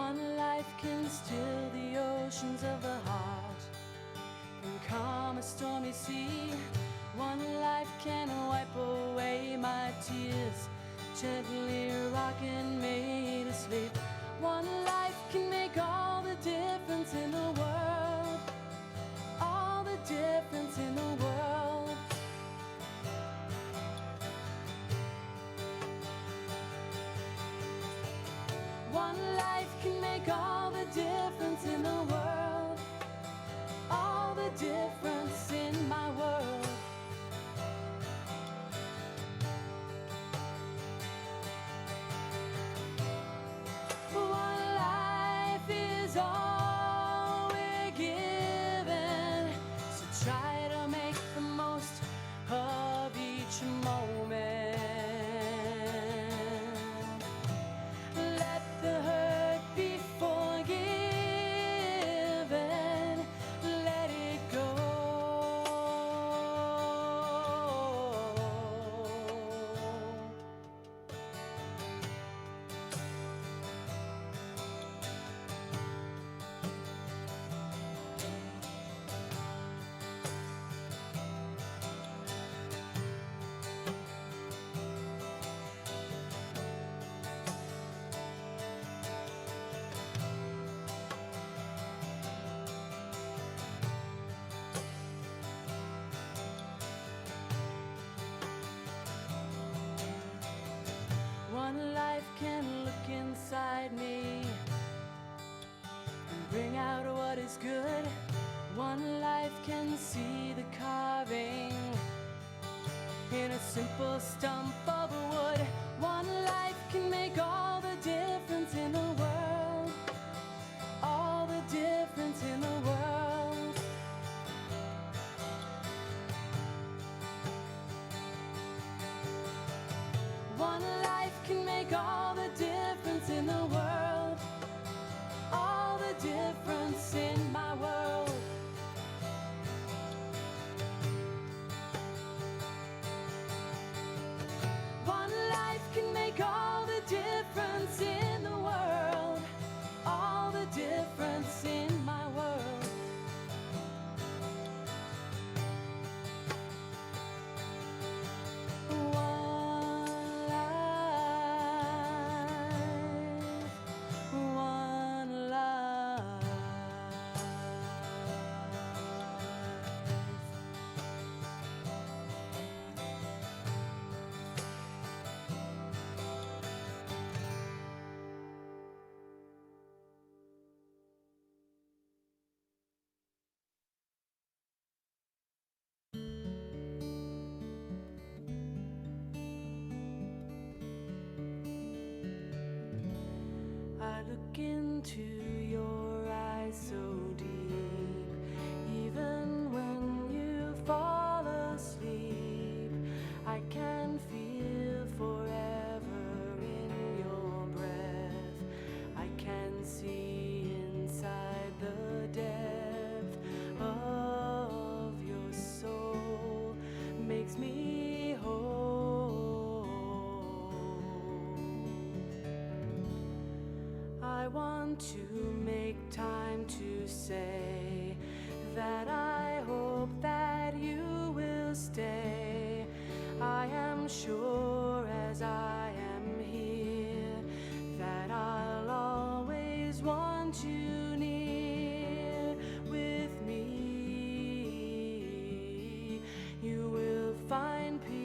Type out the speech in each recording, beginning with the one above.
One life can still the oceans of the heart and calm a stormy sea. One life can wipe away my tears, gently rocking me to sleep. One life can make all the difference in the world, all the difference in the world. One life can make all the difference in the world, all the difference in my world. One life is all we're given, so try to make the most of each moment. Let the hurt be forgiven, let it go. One life can look inside me and bring out what is good. One life can see the carving in a simple stump of wood. One life can make all the difference in the world, all the difference in the world. One life can make all the difference in the world, all the difference in my world. One life can make all the difference in the world, all the difference in my world. I look into your eyes so deep, even when you fall asleep. I can feel forever in your breath. I can see inside the depth of your soul, makes me whole. I want to make time to say that I hope that you will stay. I am sure as I am here that I'll always want you near with me. You will find peace.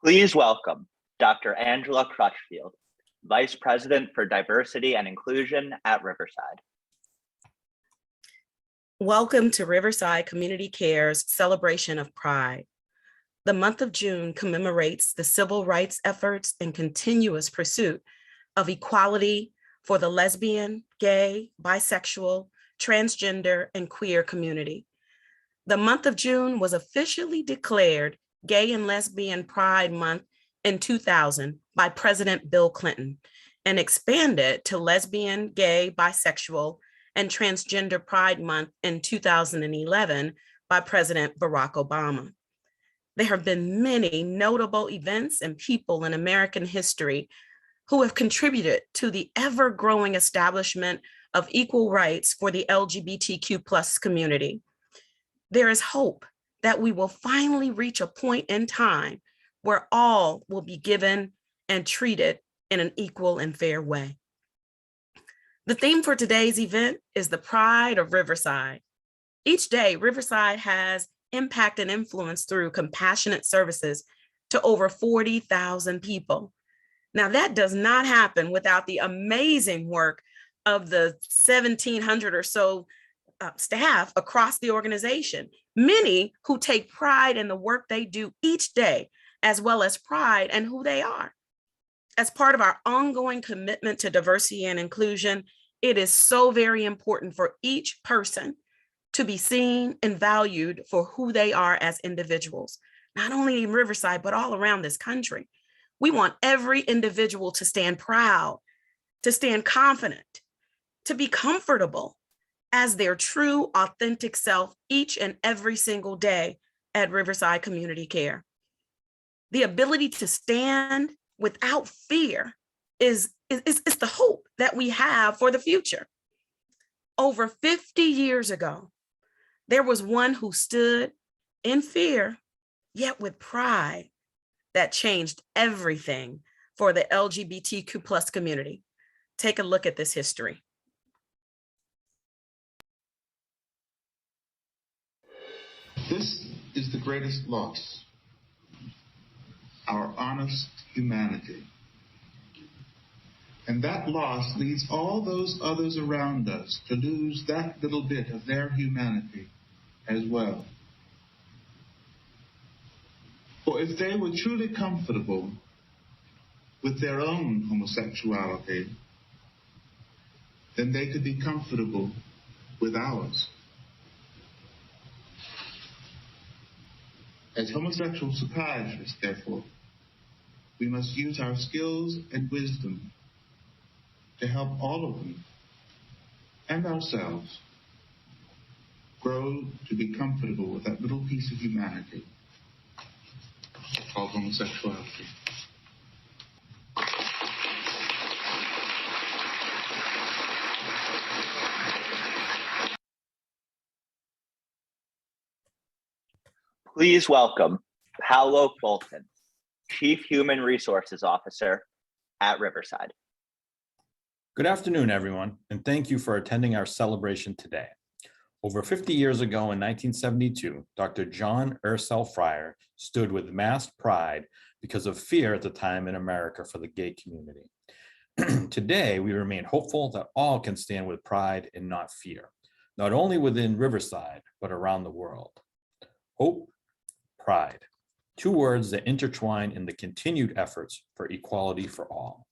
Please welcome Dr. Angela Crutchfield, Vice President for Diversity and Inclusion at Riverside. Welcome to Riverside Community Care's celebration of Pride. The month of June commemorates the civil rights efforts and continuous pursuit of equality for the lesbian, gay, bisexual, transgender, and queer community. The month of June was officially declared Gay and Lesbian Pride Month in 2000 by President Bill Clinton and expanded to Lesbian, Gay, Bisexual, and Transgender Pride Month in 2011 by President Barack Obama. There have been many notable events and people in American history who have contributed to the ever-growing establishment of equal rights for the LGBTQ+ community. There is hope that we will finally reach a point in time where all will be given and treated in an equal and fair way. The theme for today's event is the Pride of Riverside. Each day, Riverside has impact and influence through compassionate services to over 40,000 people. Now, that does not happen without the amazing work of the 1,700 or so staff across the organization, many who take pride in the work they do each day, as well as pride in who they are. As part of our ongoing commitment to diversity and inclusion, it is so very important for each person to be seen and valued for who they are as individuals, not only in Riverside, but all around this country. We want every individual to stand proud, to stand confident, to be comfortable as their true, authentic self each and every single day at Riverside Community Care. The ability to stand without fear is the hope that we have for the future. Over 50 years ago, there was one who stood in fear, yet with pride, that changed everything for the LGBTQ+ community. Take a look at this history. This is the greatest loss, our honest humanity. And that loss leads all those others around us to lose that little bit of their humanity as well. For if they were truly comfortable with their own homosexuality, then they could be comfortable with ours. As homosexual psychiatrists, therefore, we must use our skills and wisdom to help all of them and ourselves grow to be comfortable with that little piece of humanity called homosexuality. Please welcome Paolo Fulton, Chief Human Resources Officer at Riverside. Good afternoon, everyone, and thank you for attending our celebration today. Over 50 years ago in 1972, Dr. John Ursel Fryer stood with masked pride because of fear at the time in America for the gay community. Today, we remain hopeful that all can stand with pride and not fear, not only within Riverside, but around the world. Hope, pride, two words that intertwine in the continued efforts for equality for all.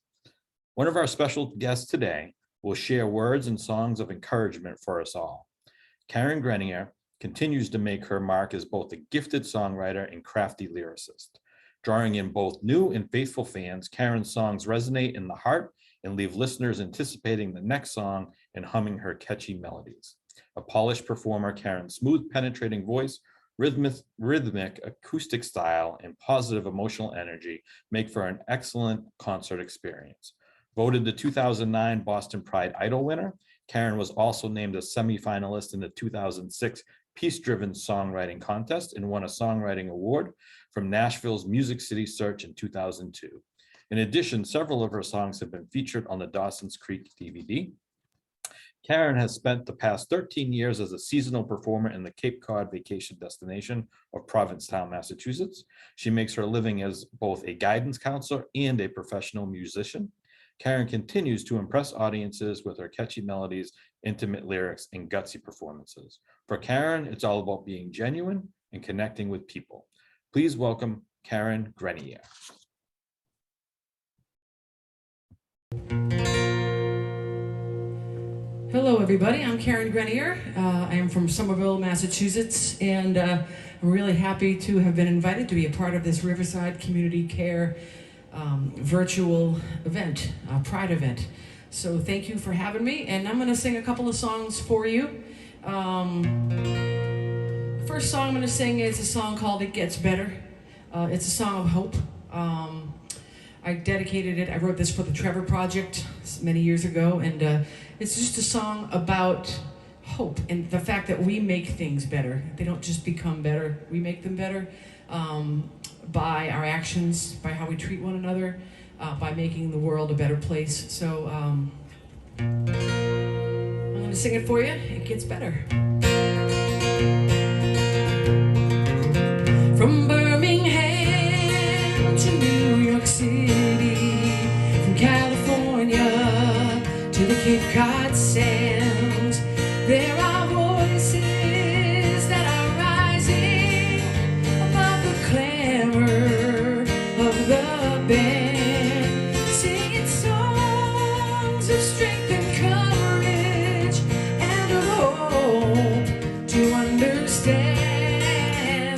One of our special guests today will share words and songs of encouragement for us all. Karen Grenier continues to make her mark as both a gifted songwriter and crafty lyricist. Drawing in both new and faithful fans, Karen's songs resonate in the heart and leave listeners anticipating the next song and humming her catchy melodies. A polished performer, Karen's smooth, penetrating voice, rhythmic acoustic style, and positive emotional energy make for an excellent concert experience. Voted the 2009 Boston Pride Idol winner, Karen was also named a semifinalist in the 2006 Peace-Driven Songwriting Contest and won a songwriting award from Nashville's Music City Search in 2002. In addition, several of her songs have been featured on the Dawson's Creek DVD. Karen has spent the past 13 years as a seasonal performer in the Cape Cod vacation destination of Provincetown, Massachusetts. She makes her living as both a guidance counselor and a professional musician. Karen continues to impress audiences with her catchy melodies, intimate lyrics, and gutsy performances. For Karen, it's all about being genuine and connecting with people. Please welcome Karen Grenier. Hello, everybody. I'm Karen Grenier. I am from Somerville, Massachusetts, and I'm really happy to have been invited to be a part of this Riverside Community Care virtual event, Pride event. So thank you for having me, and I'm going to sing a couple of songs for you. The first song I'm going to sing is a song called It Gets Better. It's a song of hope. I dedicated it, I wrote this for the Trevor Project many years ago, and it's just a song about hope and the fact that we make things better. They don't just become better, we make them better by our actions, by how we treat one another, by making the world a better place. So I'm gonna sing it for you. It gets better. From Birmingham to New York City, from California to the Cape Cod sands, there are voices that are rising above the clamor of the band, singing songs of strength and courage and of hope to understand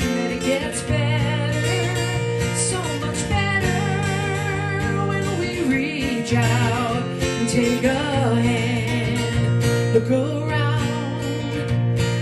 that it gets better, so much better when we reach out and take a hand, look around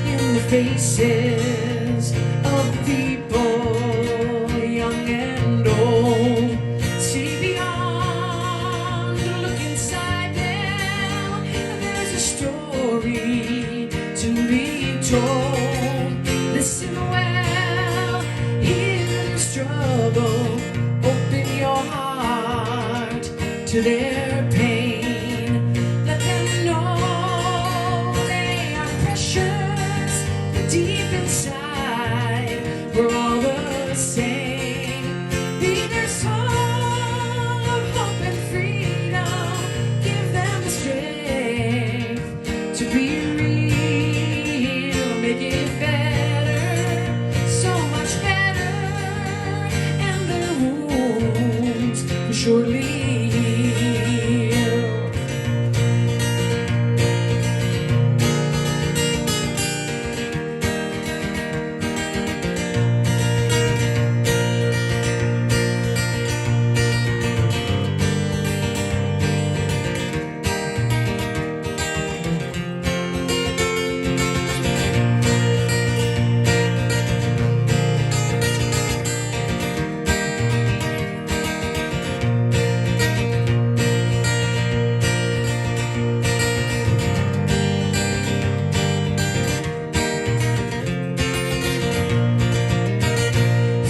in the faces of the people, young and old, see beyond, look inside them, and there's a story to be told. Listen well, hear the struggle, open your heart to their pain, let them know they are precious, deep inside, we're all the same. Be their song of hope and freedom, give them the strength to be real, make it better, so much better, and their wounds will surely heal.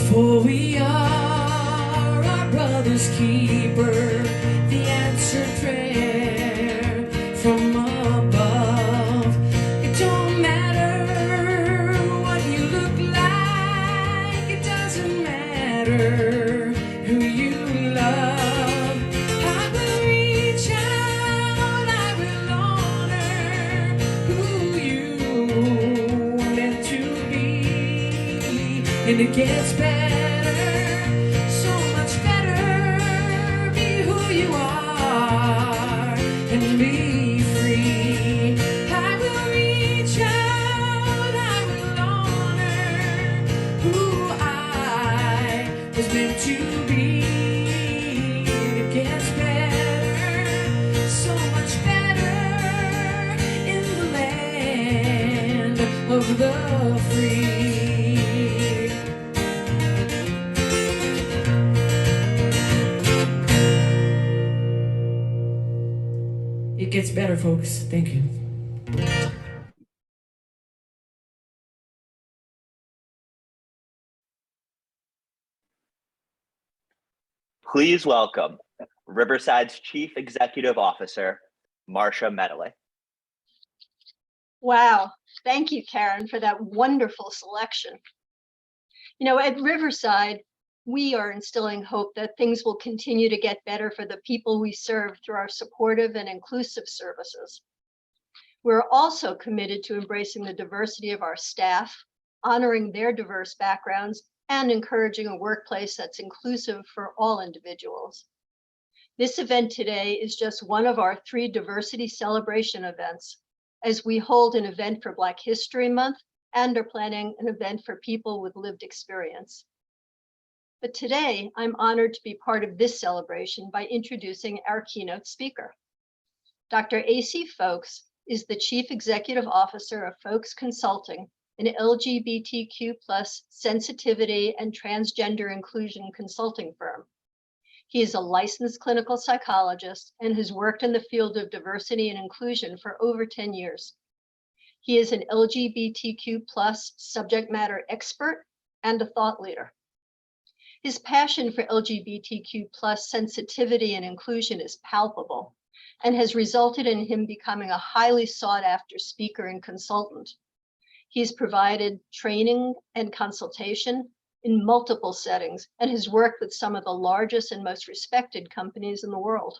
For we are our brother's keeper, the answered prayer from above. It don't matter what you look like, it doesn't matter who you love. I will reach out, I will honor who you are meant to be, and it gets better. So much better, be who you are and be free. I will reach out, I will honor who I was meant to be. It gets better, so much better in the land of the free. It gets better, folks. Thank you. Please welcome Riverside's Chief Executive Officer, Marcia Medley. Wow. Thank you, Karen, for that wonderful selection. You know, at Riverside, we are instilling hope that things will continue to get better for the people we serve through our supportive and inclusive services. We're also committed to embracing the diversity of our staff, honoring their diverse backgrounds, and encouraging a workplace that's inclusive for all individuals. This event today is just one of our 3 diversity celebration events, as we hold an event for Black History Month and are planning an event for people with lived experience. But today, I'm honored to be part of this celebration by introducing our keynote speaker. Dr. A.C. Folks is the Chief Executive Officer of Folks Consulting, an LGBTQ+ sensitivity and transgender inclusion consulting firm. He is a licensed clinical psychologist and has worked in the field of diversity and inclusion for over 10 years. He is an LGBTQ+ subject matter expert and a thought leader. His passion for LGBTQ+ sensitivity and inclusion is palpable and has resulted in him becoming a highly sought after speaker and consultant. He's provided training and consultation in multiple settings and has worked with some of the largest and most respected companies in the world.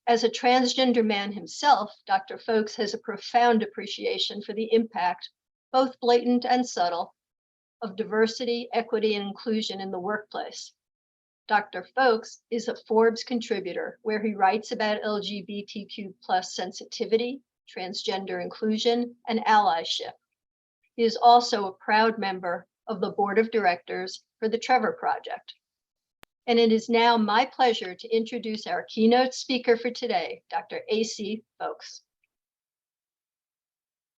As a transgender man himself, Dr. Folks has a profound appreciation for the impact, both blatant and subtle, of diversity, equity, and inclusion in the workplace. Dr. Folks is a Forbes contributor where he writes about LGBTQ+ sensitivity, transgender inclusion, and allyship. He is also a proud member of the board of directors for the Trevor Project. And it is now my pleasure to introduce our keynote speaker for today, Dr. A.C. Folks.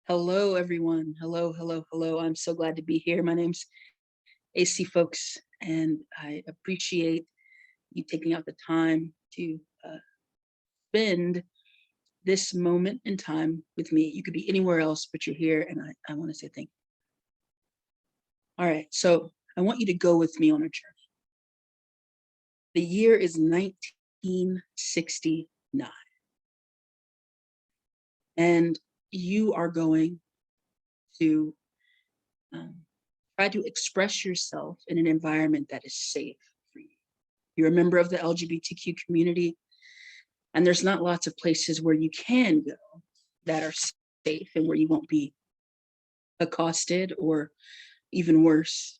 Hello, everyone. Hello, hello, hello. I'm so glad to be here. My name's A.C. Folks, and I appreciate you taking out the time to spend this moment in time with me. You could be anywhere else, but you're here, and I want to say thank you. All right, so I want you to go with me on a journey. The year is 1969. And you are going to try to express yourself in an environment that is safe for you. You're a member of the LGBTQ community, and there's not lots of places where you can go that are safe and where you won't be accosted or even worse.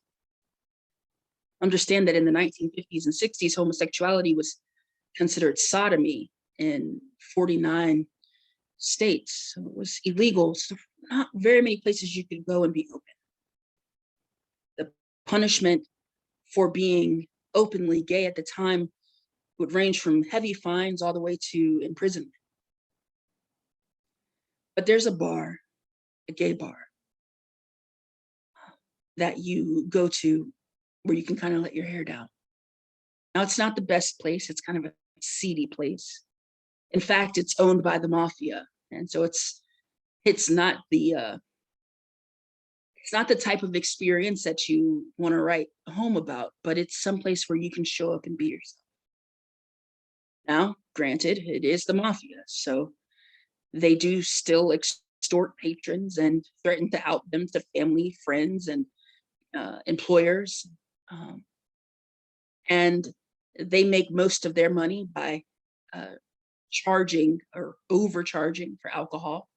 Understand that in the 1950s and 60s, homosexuality was considered sodomy in 49 states. So it was illegal. So not very many places you could go and be open. The punishment for being openly gay at the time would range from heavy fines all the way to imprisonment. But there's a bar, a gay bar, that you go to where you can kind of let your hair down. Now, it's not the best place. It's kind of a seedy place. In fact, it's owned by the mafia. And so it's not the type of experience that you want to write home about, but it's someplace where you can show up and be yourself. Now, granted, it is the mafia, so they do still extort patrons and threaten to out them to family, friends, and employers. And they make most of their money by charging or overcharging for alcohol.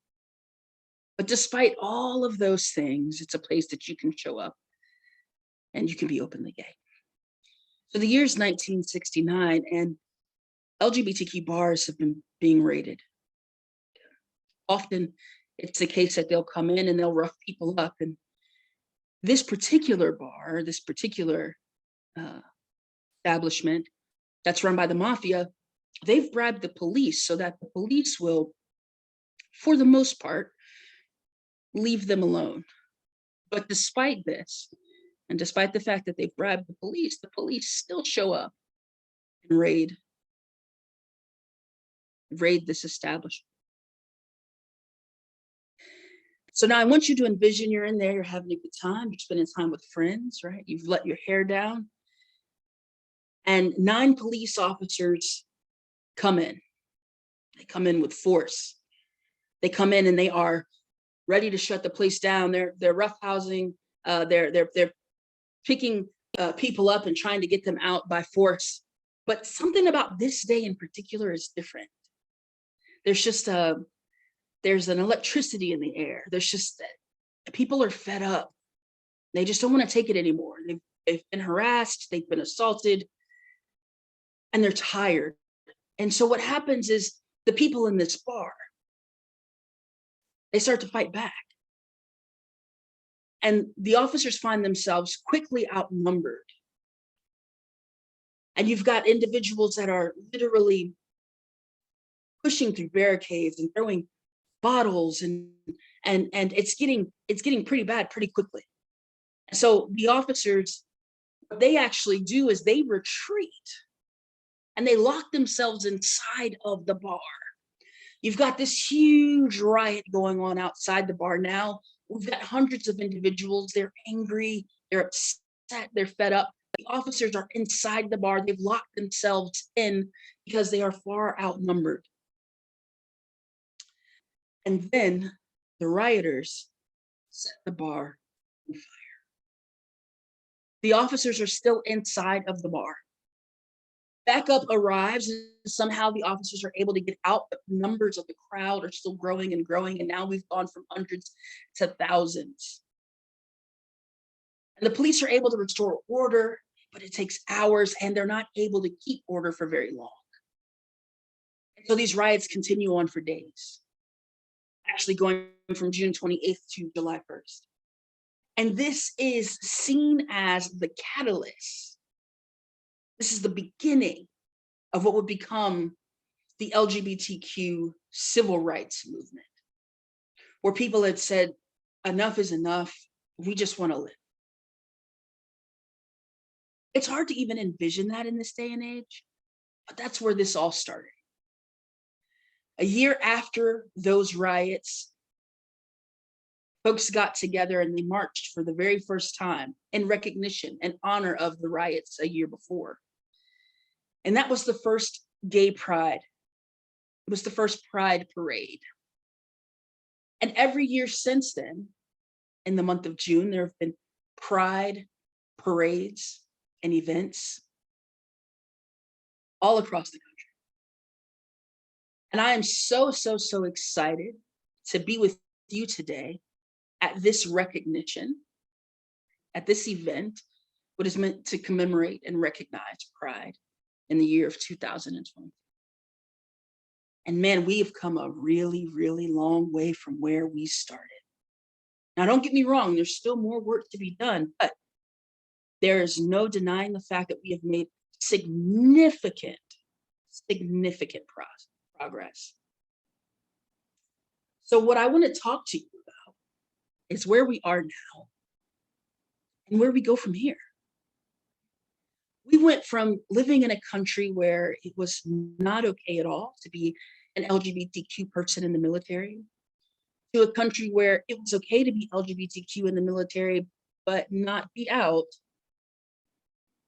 But despite all of those things, it's a place that you can show up and you can be openly gay. So the year's 1969, and LGBTQ bars have been being raided. Often it's the case that they'll come in and they'll rough people up. And this particular bar, this particular establishment that's run by the mafia, they've bribed the police so that the police will, for the most part, leave them alone. But despite this, and despite the fact that they've bribed the police still show up and raid this establishment. So now I want you to envision you're in there, you're having a good time, you're spending time with friends, right? You've let your hair down. And 9 police officers come in. They come in with force. They come in and they are ready to shut the place down. They're roughhousing. They're picking people up and trying to get them out by force. But something about this day in particular is different. There's just there's an electricity in the air. There's just people are fed up. They just don't want to take it anymore. They've been harassed. They've been assaulted, and they're tired. And so what happens is the people in this bar, they start to fight back. And the officers find themselves quickly outnumbered. And you've got individuals that are literally pushing through barricades and throwing bottles, and it's getting pretty bad pretty quickly. So the officers, what they actually do is they retreat and they lock themselves inside of the bar. You've got this huge riot going on outside the bar now. We've got hundreds of individuals. They're angry, they're upset, they're fed up. The officers are inside the bar. They've locked themselves in because they are far outnumbered. And then the rioters set the bar on fire. The officers are still inside of the bar. Backup arrives, and somehow the officers are able to get out, but numbers of the crowd are still growing and growing, and now we've gone from hundreds to thousands. And the police are able to restore order, but it takes hours, and they're not able to keep order for very long. And so these riots continue on for days, actually going from June 28th to July 1st. And this is seen as the catalyst. This is the beginning of what would become the LGBTQ civil rights movement, where people had said, enough is enough, we just want to live. It's hard to even envision that in this day and age, but that's where this all started. A year after those riots, folks got together and they marched for the very first time in recognition and honor of the riots a year before. And that was the first gay pride. It was the first pride parade. And every year since then, in the month of June, there have been pride parades and events all across the country. And I am so excited to be with you today at this recognition, at this event, what is meant to commemorate and recognize pride in the year of 2020. And man, we have come a really long way from where we started. Now, don't get me wrong, there's still more work to be done, but there is no denying the fact that we have made significant progress. So what I want to talk to you about is where we are now and where we go from here. We went from living in a country where it was not okay at all to be an LGBTQ person in the military, to a country where it was okay to be LGBTQ in the military, but not be out,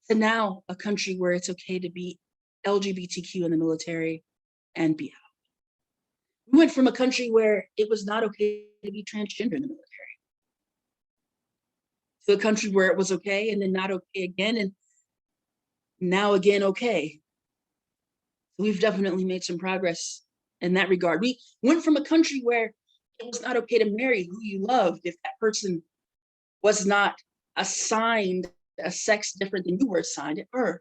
to now a country where it's okay to be LGBTQ in the military and be out. We went from a country where it was not okay to be transgender in the military, to a country where it was okay and then not okay again, and now again okay. We've definitely made some progress in that regard. We went from a country where it was not okay to marry who you loved if that person was not assigned a sex different than you were assigned at birth,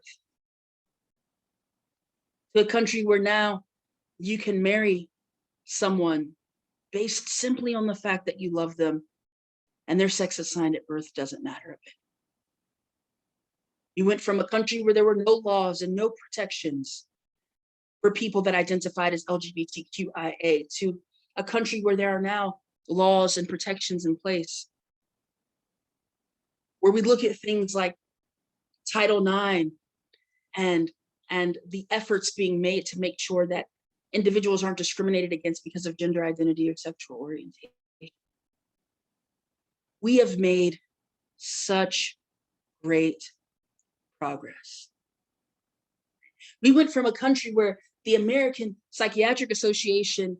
to a country where now you can marry someone based simply on the fact that you love them and their sex assigned at birth doesn't matter a bit. You went from a country where there were no laws and no protections for people that identified as LGBTQIA to a country where there are now laws and protections in place, where we look at things like Title IX and the efforts being made to make sure that individuals aren't discriminated against because of gender identity or sexual orientation. We have made such great progress. We went from a country where the American Psychiatric Association,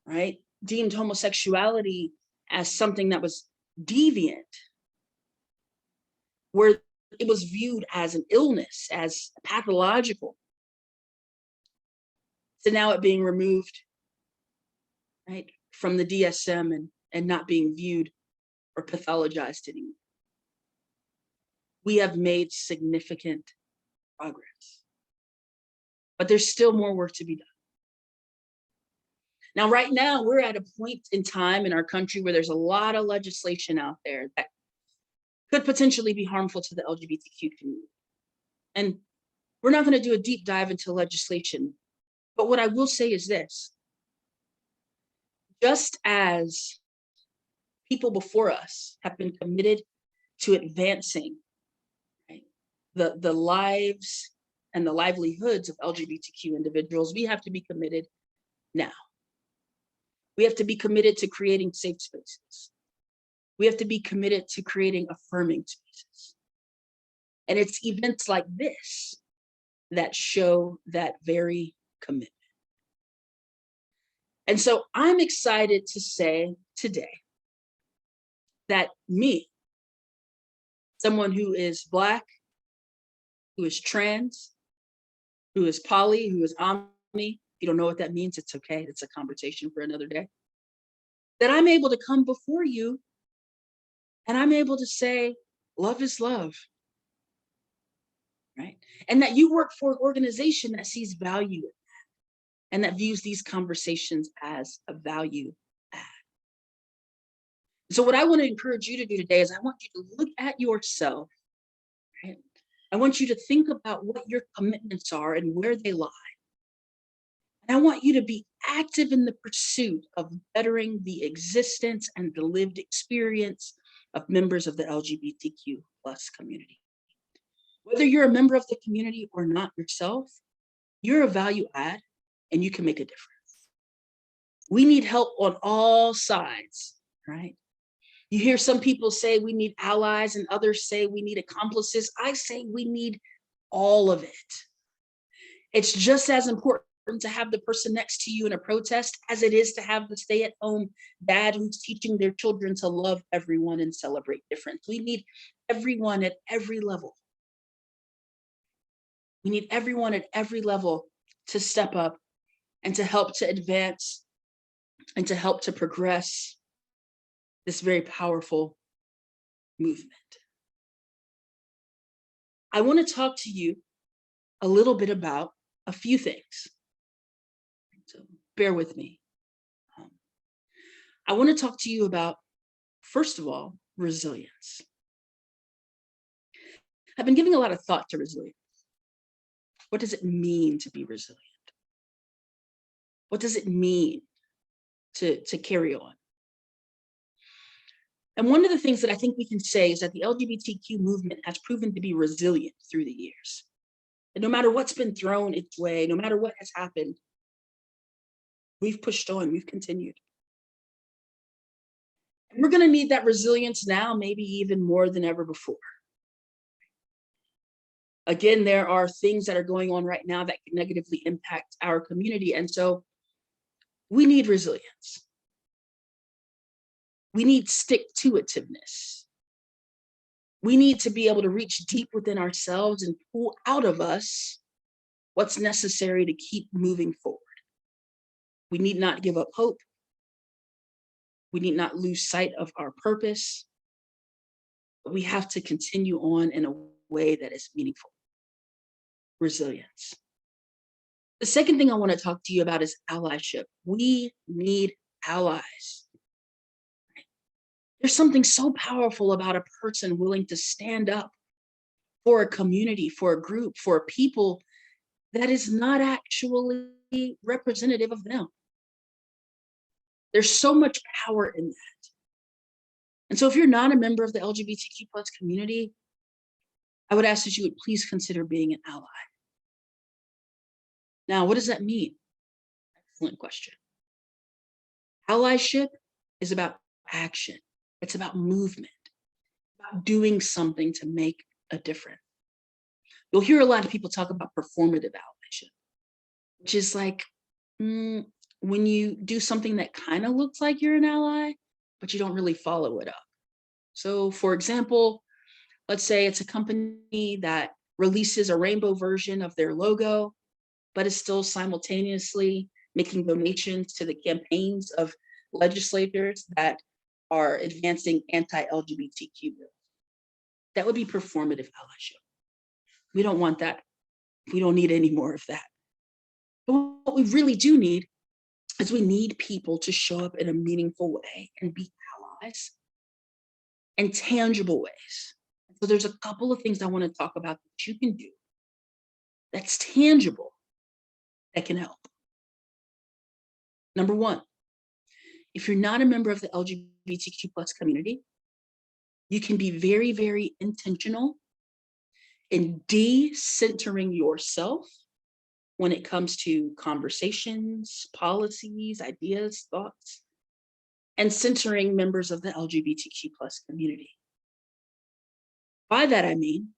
right, deemed homosexuality as something that was deviant, where it was viewed as an illness, as pathological, to now it being removed, right, from the DSM and not being viewed or pathologized anymore. We have made significant progress, but there's still more work to be done. Now, right now, we're at a point in time in our country where there's a lot of legislation out there that could potentially be harmful to the LGBTQ community. And we're not going to do a deep dive into legislation, but what I will say is this: just as people before us have been committed to advancing, right, the lives and the livelihoods of LGBTQ individuals, we have to be committed now. We have to be committed to creating safe spaces. We have to be committed to creating affirming spaces. And it's events like this that show that very commitment. And so I'm excited to say today that me, someone who is Black, who is trans, who is poly, who is omni, if you don't know what that means, it's okay. It's a conversation for another day. That I'm able to come before you and I'm able to say, love is love, right? And that you work for an organization that sees value in that and that views these conversations as a value add. So what I want to encourage you to do today is I want you to look at yourself, right? I want you to think about what your commitments are and where they lie. And I want you to be active in the pursuit of bettering the existence and the lived experience of members of the LGBTQ plus community. Whether you're a member of the community or not yourself, you're a value add and you can make a difference. We need help on all sides, right? You hear some people say we need allies and others say we need accomplices. I say we need all of it. It's just as important to have the person next to you in a protest as it is to have the stay-at-home dad who's teaching their children to love everyone and celebrate difference. We need everyone at every level. We need everyone at every level to step up and to help to advance and to help to progress this very powerful movement. I want to talk to you a little bit about a few things. So bear with me. I want to talk to you about, first of all, resilience. I've been giving a lot of thought to resilience. What does it mean to be resilient? What does it mean to carry on? And one of the things that I think we can say is that the LGBTQ movement has proven to be resilient through the years. And no matter what's been thrown its way, no matter what has happened, we've pushed on, we've continued. And we're going to need that resilience now, maybe even more than ever before. Again, there are things that are going on right now that can negatively impact our community. And so we need resilience. We need stick-to-itiveness. We need to be able to reach deep within ourselves and pull out of us what's necessary to keep moving forward. We need not give up hope. We need not lose sight of our purpose. But we have to continue on in a way that is meaningful. Resilience. The second thing I want to talk to you about is allyship. We need allies. There's something so powerful about a person willing to stand up for a community, for a group, for a people that is not actually representative of them. There's so much power in that. And so if you're not a member of the LGBTQ plus community, I would ask that you would please consider being an ally. Now, what does that mean? Excellent question. Allyship is about action. It's about movement, about doing something to make a difference. You'll hear a lot of people talk about performative allyship, which is like when you do something that kind of looks like you're an ally, but you don't really follow it up. So for example, let's say it's a company that releases a rainbow version of their logo, but is still simultaneously making donations to the campaigns of legislators that are advancing anti-LGBTQ bills. That would be performative allyship. We don't want that. We don't need any more of that. But what we really do need is we need people to show up in a meaningful way and be allies in tangible ways. So there's a couple of things I want to talk about that you can do that's tangible that can help. Number one, if you're not a member of the LGBTQ plus community, you can be very, very intentional in de-centering yourself when it comes to conversations, policies, ideas, thoughts, and centering members of the LGBTQ plus community. By that, I mean,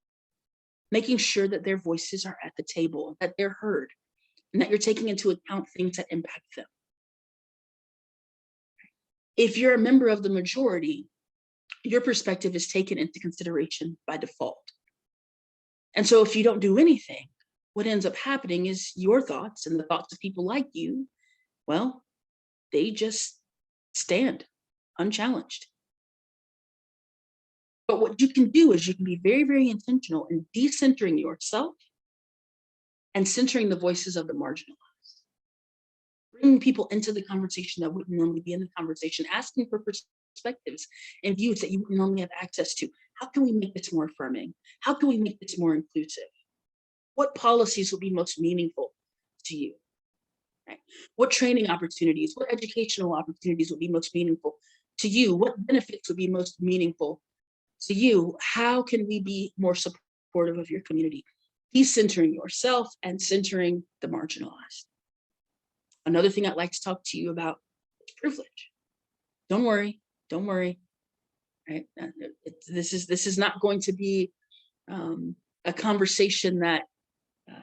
making sure that their voices are at the table, that they're heard, and that you're taking into account things that impact them. If you're a member of the majority, your perspective is taken into consideration by default. And so if you don't do anything, what ends up happening is your thoughts and the thoughts of people like you, well, they just stand unchallenged. But what you can do is you can be very, very intentional in decentering yourself and centering the voices of the marginalized. Bringing people into the conversation that wouldn't normally be in the conversation, asking for perspectives and views that you wouldn't normally have access to. How can we make this more affirming? How can we make this more inclusive? What policies will be most meaningful to you? Right? What training opportunities, what educational opportunities will be most meaningful to you? What benefits will be most meaningful to you? How can we be more supportive of your community? Decentering yourself and centering the marginalized. Another thing I'd like to talk to you about is privilege. Don't worry, don't worry. Right? This is not going to be a conversation that you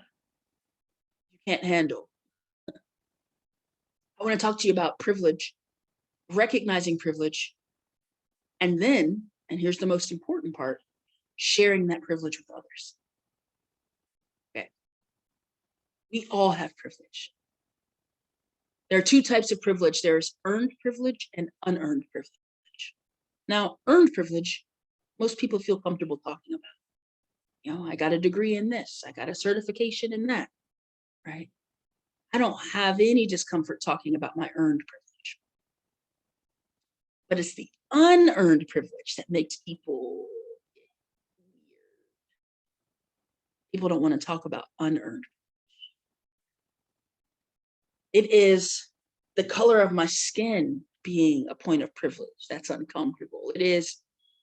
can't handle. I want to talk to you about privilege, recognizing privilege, and then, and here's the most important part, sharing that privilege with others. Okay. We all have privilege. There are two types of privilege. There's earned privilege and unearned privilege. Now, earned privilege, most people feel comfortable talking about. You know, I got a degree in this, I got a certification in that, right? I don't have any discomfort talking about my earned privilege. But it's the unearned privilege that makes people weird. People don't want to talk about unearned. It is the color of my skin being a point of privilege that's uncomfortable. It is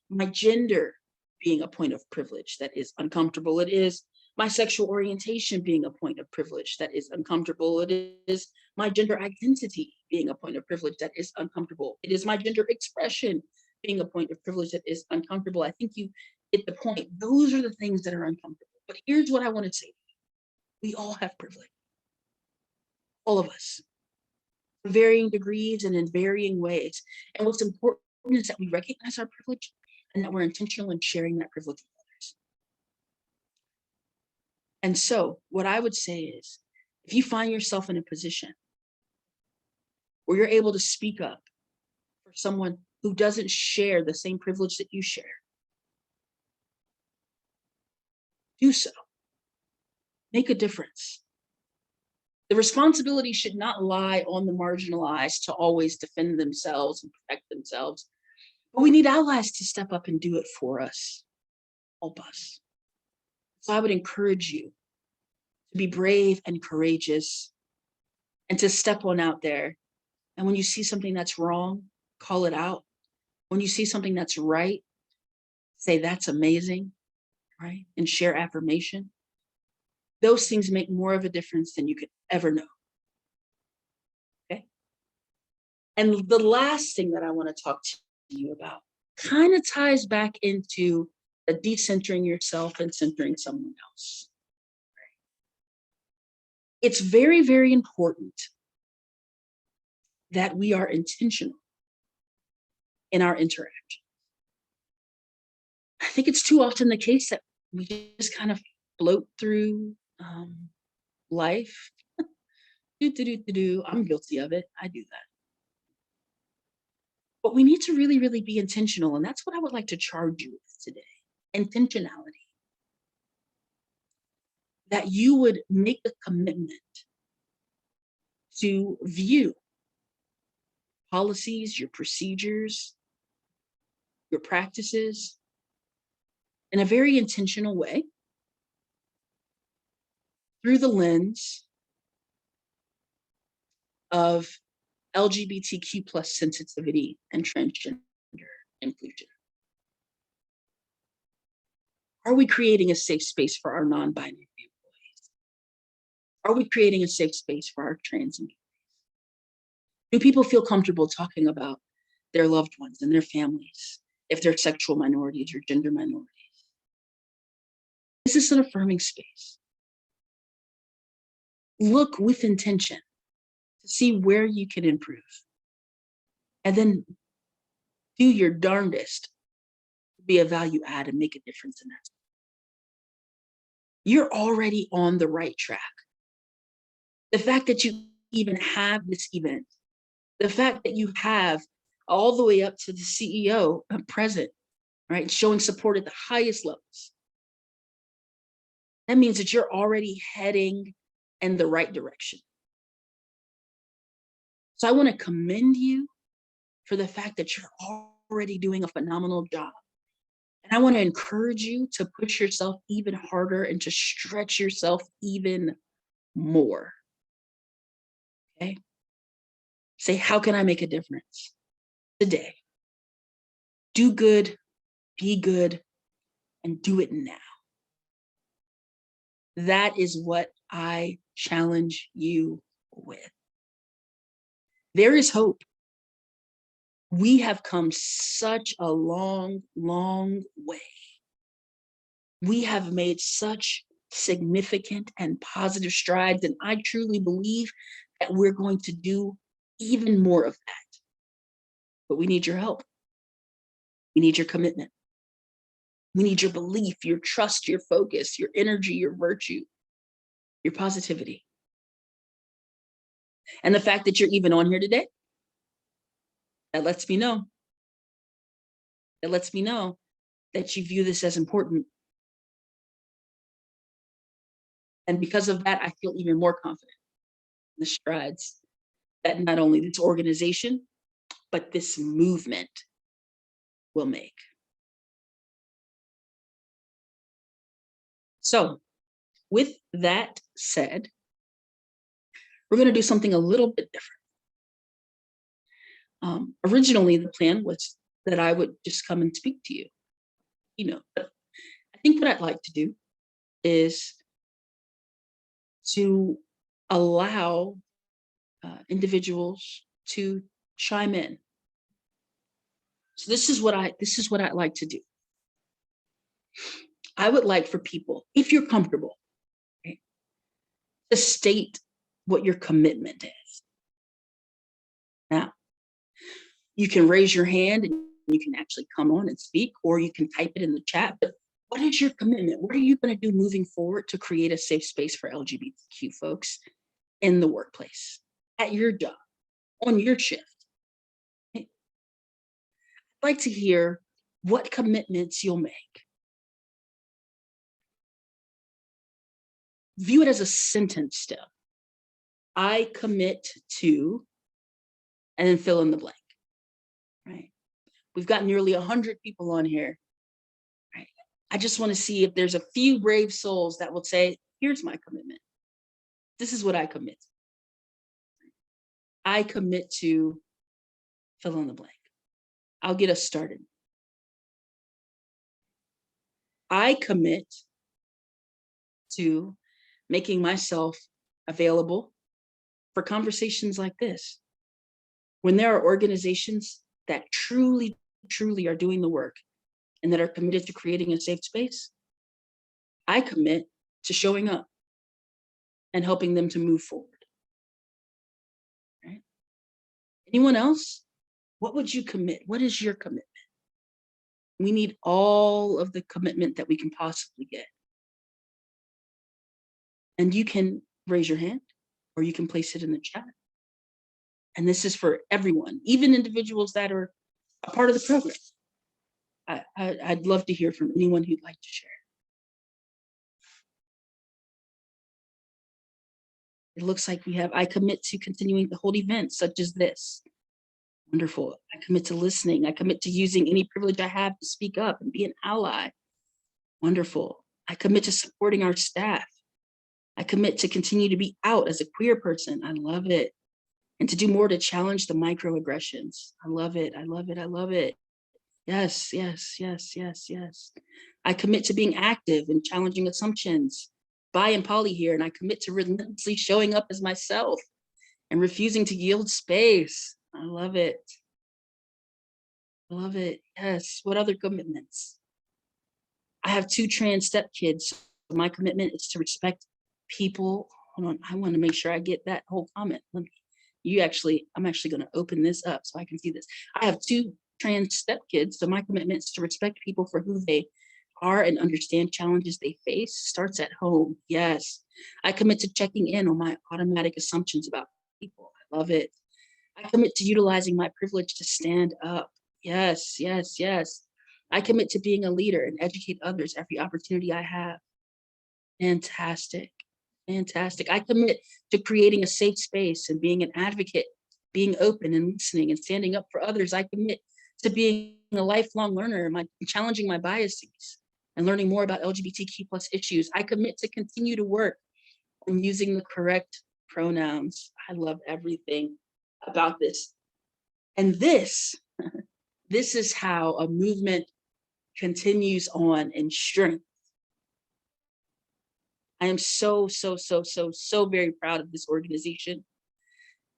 my gender being a point of privilege that is uncomfortable. It is my sexual orientation being a point of privilege that is uncomfortable. It is my gender identity being a point of privilege that is uncomfortable. It is my gender expression being a point of privilege that is uncomfortable. I think you get the point. Those are the things that are uncomfortable. But here's what I want to say. We all have privilege. All of us. To varying degrees and in varying ways. And what's important is that we recognize our privilege and that we're intentional in sharing that privilege with others. And so what I would say is, if you find yourself in a position where you're able to speak up for someone who doesn't share the same privilege that you share, do so. Make a difference. The responsibility should not lie on the marginalized to always defend themselves and protect themselves, but we need allies to step up and do it for us, help us. So I would encourage you to be brave and courageous and to step on out there. And when you see something that's wrong, call it out. When you see something that's right, say that's amazing, right? And share affirmation. Those things make more of a difference than you could ever know. Okay. And the last thing that I want to talk to you about kind of ties back into the decentering yourself and centering someone else. It's very, very important that we are intentional in our interaction. I think it's too often the case that we just kind of float through life. I'm guilty of it. I do that. But we need to really, really be intentional. And that's what I would like to charge you with today. Intentionality. That you would make a commitment to view policies, your procedures, your practices in a very intentional way through the lens of LGBTQ plus sensitivity and transgender inclusion. Are we creating a safe space for our non-binary employees? Are we creating a safe space for our trans employees? Do people feel comfortable talking about their loved ones and their families if they're sexual minorities or gender minorities? Is this an affirming space? Look with intention to see where you can improve. And then do your darndest to be a value add and make a difference in that. You're already on the right track. The fact that you even have this event, the fact that you have all the way up to the CEO present, right, showing support at the highest levels, that means that you're already heading in the right direction. So I want to commend you for the fact that you're already doing a phenomenal job. And I want to encourage you to push yourself even harder and to stretch yourself even more. Okay? Say, how can I make a difference today? Do good, be good, and do it now. That is what I challenge you with. There is hope. We have come such a long, long way. We have made such significant and positive strides, and I truly believe that we're going to do even more of that. But we need your help. We need your commitment. We need your belief, your trust, your focus, your energy, your virtue, your positivity. And the fact that you're even on here today, that lets me know. It lets me know that you view this as important. And because of that, I feel even more confident in the strides that not only this organization, but this movement will make. So with that said, we're going to do something a little bit different. Originally, the plan was that I would just come and speak to you, but I think what I'd like to do is to allow individuals to chime in. So this is what I'd like to do. I would like for people, if you're comfortable, okay, to state what your commitment is. Now, you can raise your hand and you can actually come on and speak, or you can type it in the chat. But what is your commitment? What are you going to do moving forward to create a safe space for LGBTQ folks in the workplace, at your job, on your shift? I'd like to hear what commitments you'll make. View it as a sentence still. I commit to, and then fill in the blank, right? We've got nearly 100 people on here, right? I just want to see if there's a few brave souls that will say, here's my commitment. This is what I commit. I commit to fill in the blank. I'll get us started. I commit to making myself available for conversations like this. When there are organizations that truly are doing the work and that are committed to creating a safe space, I commit to showing up and helping them to move forward. Right? Anyone else? What would you commit? What is your commitment? We need all of the commitment that we can possibly get. And you can raise your hand or you can place it in the chat. And this is for everyone, even individuals that are a part of the program. I'd love to hear from anyone who'd like to share. It looks like we have, I commit to continuing to hold events such as this. Wonderful. I commit to listening. I commit to using any privilege I have to speak up and be an ally. Wonderful. I commit to supporting our staff. I commit to continue to be out as a queer person. I love it. And to do more to challenge the microaggressions. I love it. I love it. I love it. Yes, yes, yes, yes, yes. I commit to being active and challenging assumptions. Bi and poly here, and I commit to relentlessly showing up as myself and refusing to yield space. I love it. I love it. Yes. What other commitments? I have 2 trans stepkids. My commitment is to respect people. Hold on. I want to make sure I get that whole comment. I'm actually going to open this up so I can see this. I have 2 trans stepkids, so my commitment is to respect people for who they are and understand challenges they face starts at home. Yes. I commit to checking in on my automatic assumptions about people. I love it. I commit to utilizing my privilege to stand up. Yes, yes, yes. I commit to being a leader and educate others every opportunity I have. Fantastic, fantastic. I commit to creating a safe space and being an advocate, being open and listening and standing up for others. I commit to being a lifelong learner, challenging my biases and learning more about LGBTQ+ issues. I commit to continue to work on using the correct pronouns. I love everything about this. And this is how a movement continues on in strength. I am so very proud of this organization.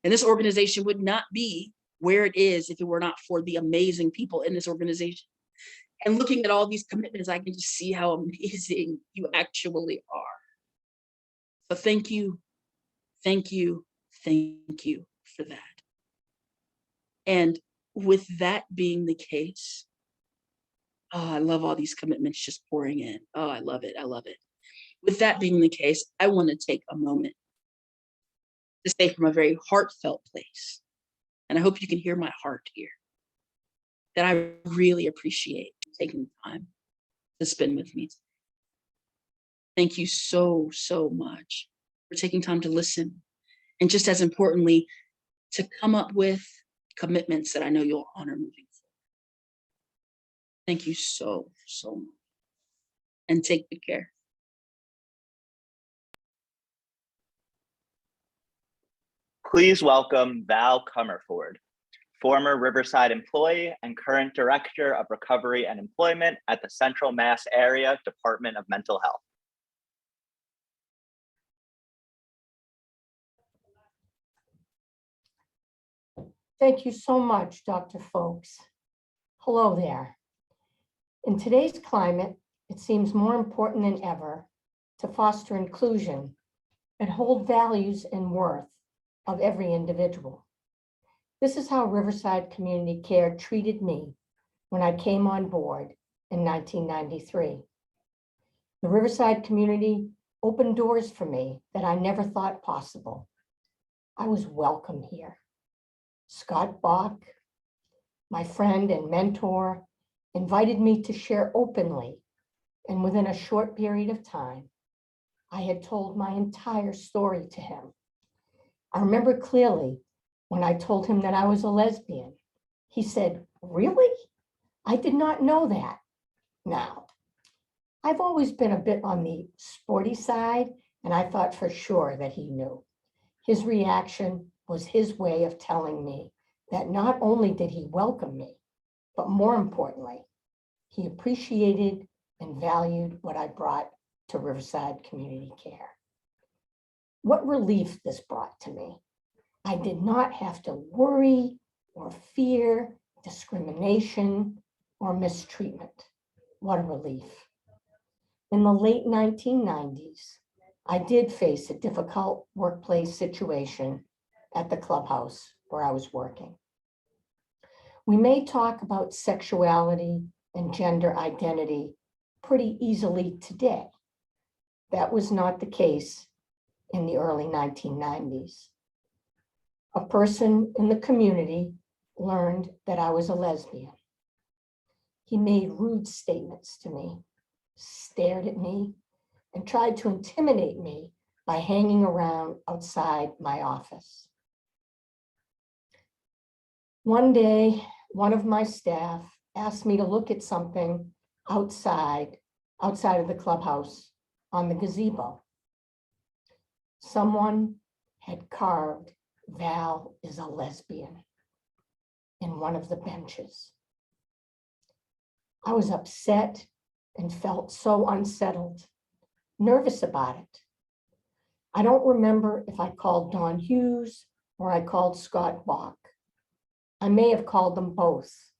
And this organization would not be where it is if it were not for the amazing people in this organization. And looking at all these commitments, I can just see how amazing you actually are. So thank you, thank you, thank you for that. And with that being the case, oh, I love all these commitments just pouring in. Oh, I love it, I love it. With that being the case, I want to take a moment to say from a very heartfelt place, and I hope you can hear my heart here, that I really appreciate taking the time to spend with me. Thank you so much for taking time to listen. And just as importantly, to come up with commitments that I know you'll honor moving forward. Thank you so much. And take good care. Please welcome Val Comerford, former Riverside employee and current Director of Recovery and Employment at the Central Mass Area Department of Mental Health. Thank you so much, Dr. Folks. Hello there. In today's climate, it seems more important than ever to foster inclusion and hold values and worth of every individual. This is how Riverside Community Care treated me when I came on board in 1993. The Riverside community opened doors for me that I never thought possible. I was welcome here. Scott Bach, my friend and mentor, invited me to share openly, and within a short period of time, I had told my entire story to him. I remember clearly when I told him that I was a lesbian. He said, "Really? I did not know that." Now, I've always been a bit on the sporty side, and I thought for sure that he knew. His reaction was his way of telling me that not only did he welcome me, but more importantly, he appreciated and valued what I brought to Riverside Community Care. What relief this brought to me. I did not have to worry or fear discrimination or mistreatment. What a relief. In the late 1990s, I did face a difficult workplace situation at the clubhouse where I was working. We may talk about sexuality and gender identity pretty easily today. That was not the case in the early 1990s. A person in the community learned that I was a lesbian. He made rude statements to me, stared at me, and tried to intimidate me by hanging around outside my office. One day, one of my staff asked me to look at something outside of the clubhouse on the gazebo. Someone had carved "Val is a lesbian" in one of the benches. I was upset and felt so unsettled, nervous about it. I don't remember if I called Don Hughes or I called Scott Bach. I may have called them both.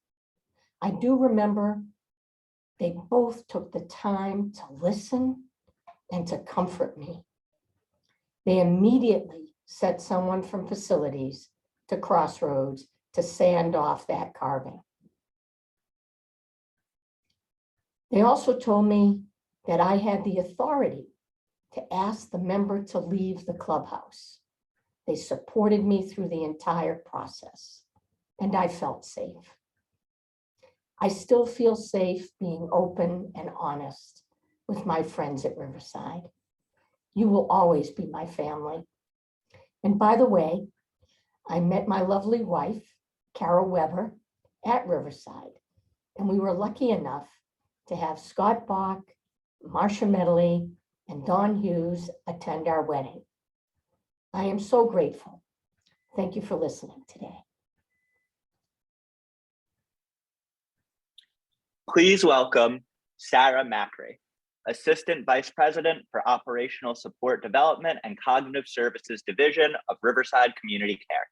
I do remember they both took the time to listen and to comfort me. They immediately sent someone from facilities to Crossroads to sand off that carving. They also told me that I had the authority to ask the member to leave the clubhouse. They supported me through the entire process, and I felt safe. I still feel safe being open and honest with my friends at Riverside. You will always be my family. And by the way, I met my lovely wife, Carol Weber, at Riverside, and we were lucky enough to have Scott Bach, Marcia Medley, and Don Hughes attend our wedding. I am so grateful. Thank you for listening today. Please welcome Sarah Macri, Assistant Vice President for Operational Support Development and Cognitive Services Division of Riverside Community Care.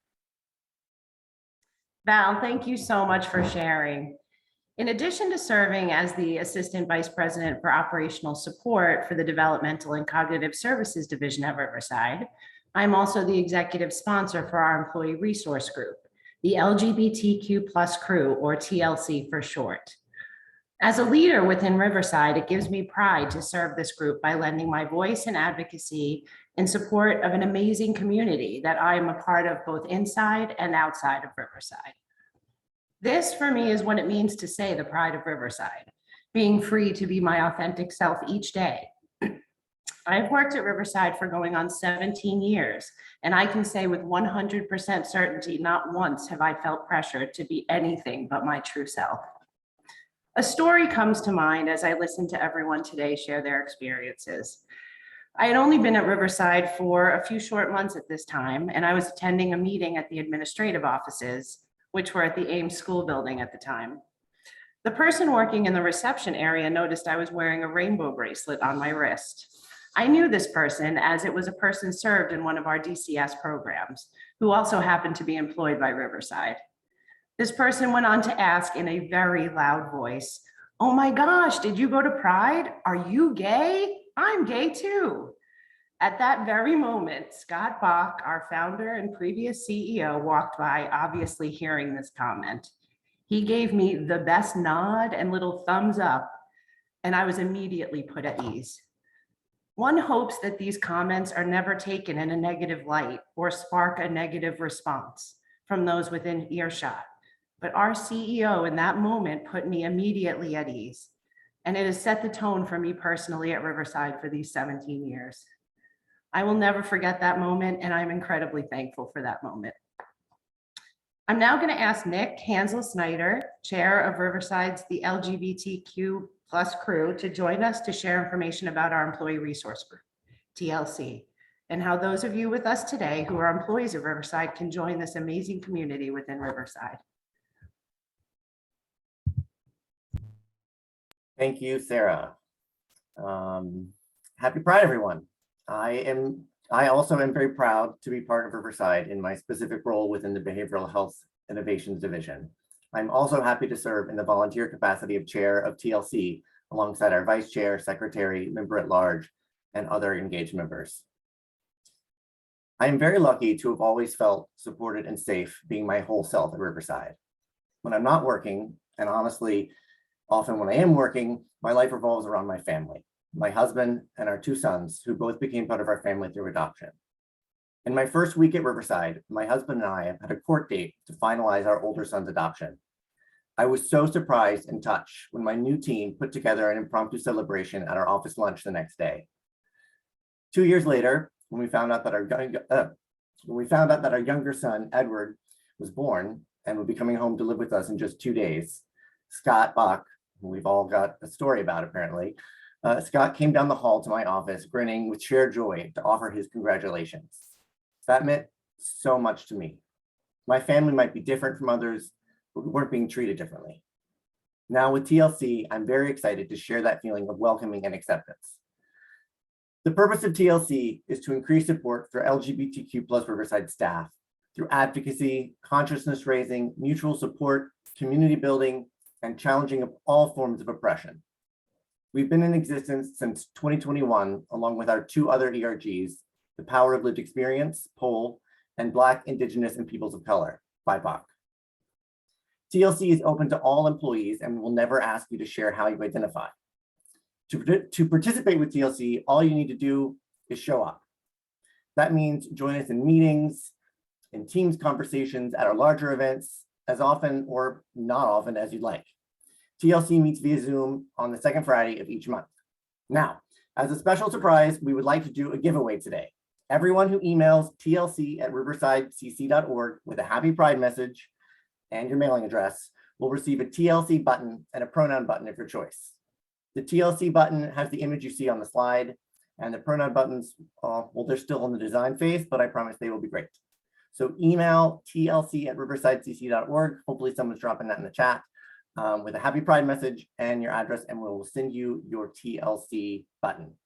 Val, thank you so much for sharing. In addition to serving as the Assistant Vice President for Operational Support for the Developmental and Cognitive Services Division at Riverside, I'm also the executive sponsor for our employee resource group, the LGBTQ+ crew, or TLC for short. As a leader within Riverside, it gives me pride to serve this group by lending my voice and advocacy in support of an amazing community that I am a part of both inside and outside of Riverside. This, for me, is what it means to say the pride of Riverside, being free to be my authentic self each day. I've worked at Riverside for going on 17 years, and I can say with 100% certainty, not once have I felt pressured to be anything but my true self. A story comes to mind as I listen to everyone today share their experiences. I had only been at Riverside for a few short months at this time, and I was attending a meeting at the administrative offices, which were at the Ames School building at the time. The person working in the reception area noticed I was wearing a rainbow bracelet on my wrist. I knew this person as it was a person served in one of our DCS programs, who also happened to be employed by Riverside. This person went on to ask in a very loud voice, "Oh my gosh, did you go to Pride? Are you gay? I'm gay too." At that very moment, Scott Bach, our founder and previous CEO, walked by, obviously hearing this comment. He gave me the best nod and little thumbs up, and I was immediately put at ease. One hopes that these comments are never taken in a negative light or spark a negative response from those within earshot. But our CEO in that moment put me immediately at ease, and it has set the tone for me personally at Riverside for these 17 years. I will never forget that moment, and I'm incredibly thankful for that moment. I'm now going to ask Nick Hansel-Snyder, Chair of Riverside's the LGBTQ+ crew, to join us to share information about our Employee Resource Group, TLC, and how those of you with us today who are employees of Riverside can join this amazing community within Riverside. Thank you, Sarah. Happy Pride, everyone. I also am very proud to be part of Riverside in my specific role within the Behavioral Health Innovations Division. I'm also happy to serve in the volunteer capacity of Chair of TLC alongside our Vice Chair, Secretary, Member at Large, and other engaged members. I am very lucky to have always felt supported and safe being my whole self at Riverside. When I'm not working, and honestly, often when I am working, my life revolves around my family, my husband and our 2 sons, who both became part of our family through adoption. In my first week at Riverside, my husband and I had a court date to finalize our older son's adoption. I was so surprised and touched when my new team put together an impromptu celebration at our office lunch the next day. 2 years later, when we found out that our younger son, Edward, was born and would be coming home to live with us in just 2 days, Scott Bach, who we've all got a story about apparently, Scott came down the hall to my office grinning with sheer joy to offer his congratulations. That meant so much to me. My family might be different from others, but we weren't being treated differently. Now with TLC, I'm very excited to share that feeling of welcoming and acceptance. The purpose of TLC is to increase support for LGBTQ+ Riverside staff through advocacy, consciousness raising, mutual support, community building, and challenging of all forms of oppression. We've been in existence since 2021, along with our 2 other ERGs, the Power of Lived Experience, POLE, and Black, Indigenous, and Peoples of Color, BIPOC. TLC is open to all employees and will never ask you to share how you identify. To participate with TLC, all you need to do is show up. That means join us in meetings, in Teams conversations, at our larger events, as often or not often as you'd like. TLC meets via Zoom on the 2nd Friday of each month. Now, as a special surprise, we would like to do a giveaway today. Everyone who emails tlc@riversidecc.org with a happy Pride message and your mailing address will receive a TLC button and a pronoun button of your choice. The TLC button has the image you see on the slide, and the pronoun buttons, well, they're still in the design phase, but I promise they will be great. So email tlc@riversidecc.org. Hopefully someone's dropping that in the chat with a happy Pride message and your address, and we'll send you your TLC button.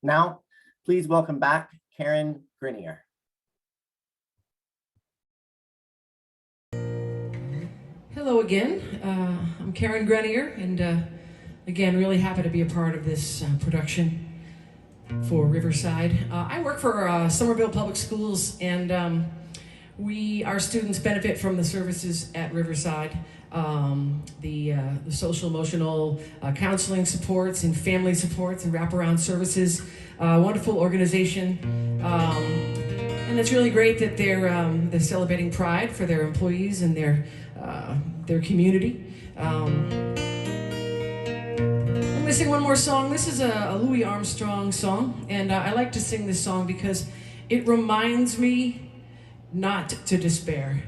Now, please welcome back Karen Grenier. Hello again. I'm Karen Grenier, and again, really happy to be a part of this production for Riverside. I work for Somerville Public Schools, and our students benefit from the services at Riverside, the social emotional counseling supports and family supports and wraparound services. Wonderful organization, and it's really great that they're celebrating Pride for their employees and their community. I'm gonna sing one more song. This is a Louis Armstrong song, and I like to sing this song because it reminds me not to despair.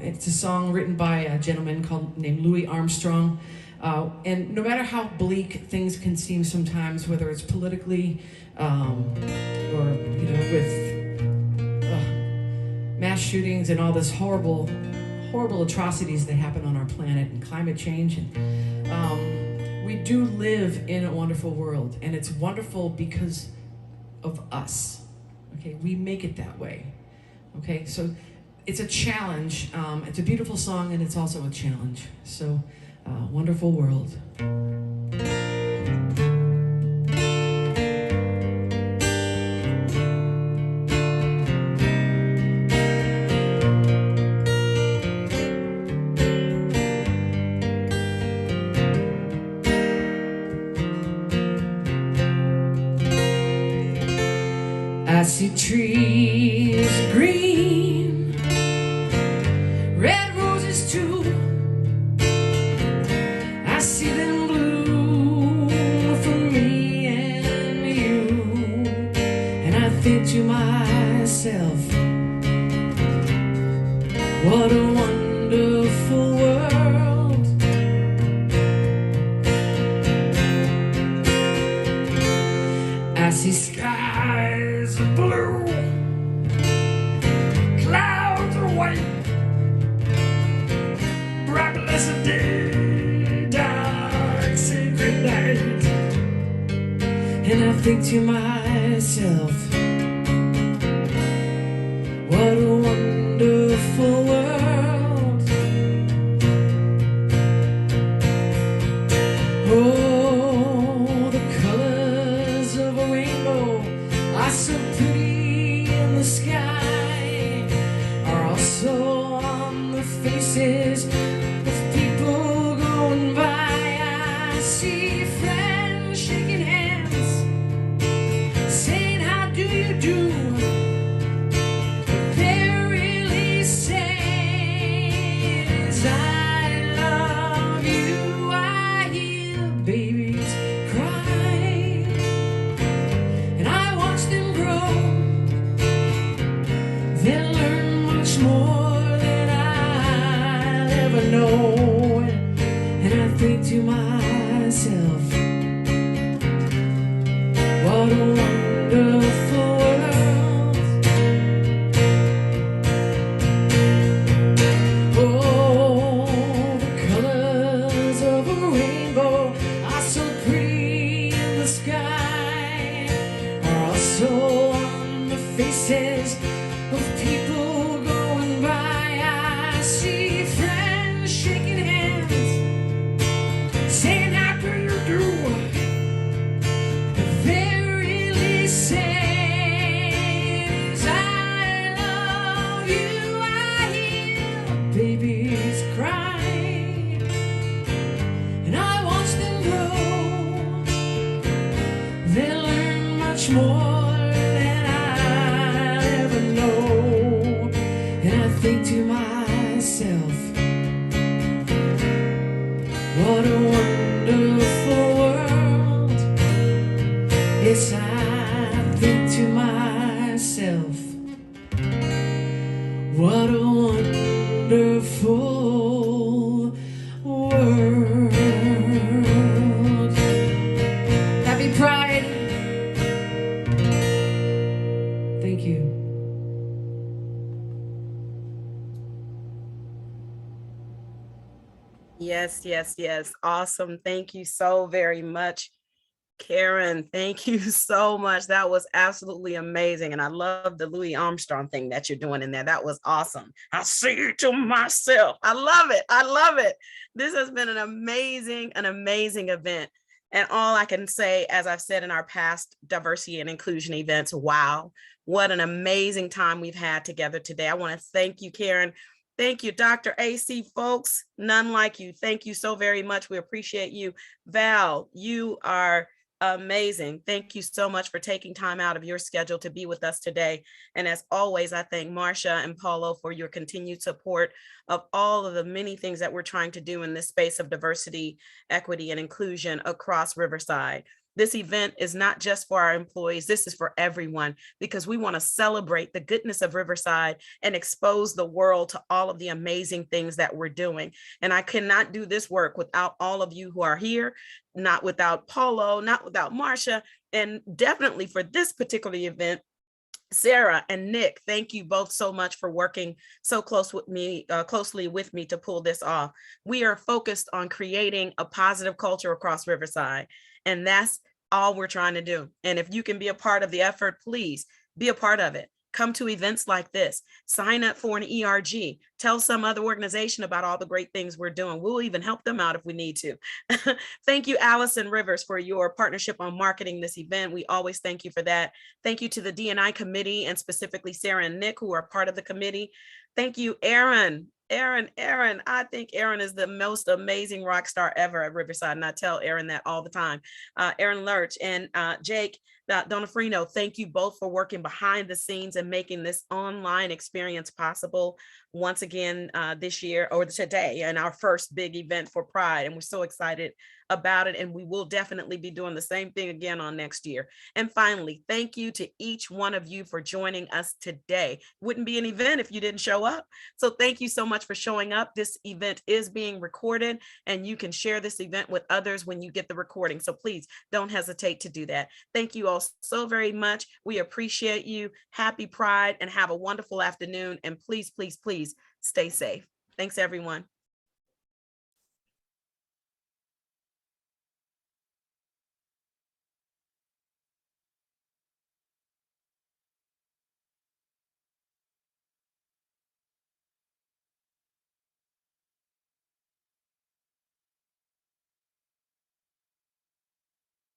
It's a song written by a gentleman named Louis Armstrong, and no matter how bleak things can seem sometimes, whether it's politically or with mass shootings and all this horrible atrocities that happen on our planet and climate change, and we do live in a wonderful world, and it's wonderful because of us. Okay, we make it that way. Okay, so it's a challenge. It's a beautiful song, and it's also a challenge. So, wonderful world. I see trees green, red roses too. I see them bloom for me and you. And I think to myself, what a wonderful world. I see skies of blue, clouds of white, bright blessed day, dark sacred night. And I think to myself, what a wonderful world. Oh, the colors of a rainbow are so pretty in the sky, are also on the faces of people babies cry, and I watch them grow. They learn much more than I'll ever know. And I think to myself, what a wonderful world. Yes, I think to myself, what a wonderful world. Happy Pride. Thank you. Yes, yes, yes. Awesome. Thank you so very much, Karen. Thank you so much. That was absolutely amazing. And I love the Louis Armstrong thing that you're doing in there. That was awesome. I see to myself. I love it. I love it. This has been an amazing event. And all I can say, as I've said in our past diversity and inclusion events, wow, what an amazing time we've had together today. I want to thank you, Karen. Thank you, Dr. AC, folks. None like you. Thank you so very much. We appreciate you. Val, you are amazing. Thank you so much for taking time out of your schedule to be with us today. And as always, I thank Marcia and Paulo for your continued support of all of the many things that we're trying to do in this space of diversity, equity, and inclusion across Riverside. This event is not just for our employees, this is for everyone, because we want to celebrate the goodness of Riverside and expose the world to all of the amazing things that we're doing. And I cannot do this work without all of you who are here, not without Paulo, not without Marcia, and definitely for this particular event, Sarah and Nick. Thank you both so much for working so closely with me to pull this off. We are focused on creating a positive culture across Riverside, and that's all we're trying to do. And if you can be a part of the effort, please be a part of it. Come to events like this, sign up for an ERG, tell some other organization about all the great things we're doing. We'll even help them out if we need to. Thank you, Allison Rivers, for your partnership on marketing this event. We always thank you for that. Thank you to the D&I committee, and specifically Sarah and Nick, who are part of the committee. Thank you, Aaron. Aaron, I think Aaron is the most amazing rock star ever at Riverside, and I tell Aaron that all the time. Aaron Lurch and Jake Donofrino, thank you both for working behind the scenes and making this online experience possible once again this year, or today, in our first big event for Pride. And we're so excited about it, and we will definitely be doing the same thing again on next year. And finally, thank you to each one of you for joining us today. Wouldn't be an event if you didn't show up. So thank you so much for showing up. This event is being recorded, and you can share this event with others when you get the recording. So please don't hesitate to do that. Thank you all so very much. We appreciate you. Happy Pride, and have a wonderful afternoon. And please, please, please stay safe. Thanks, everyone.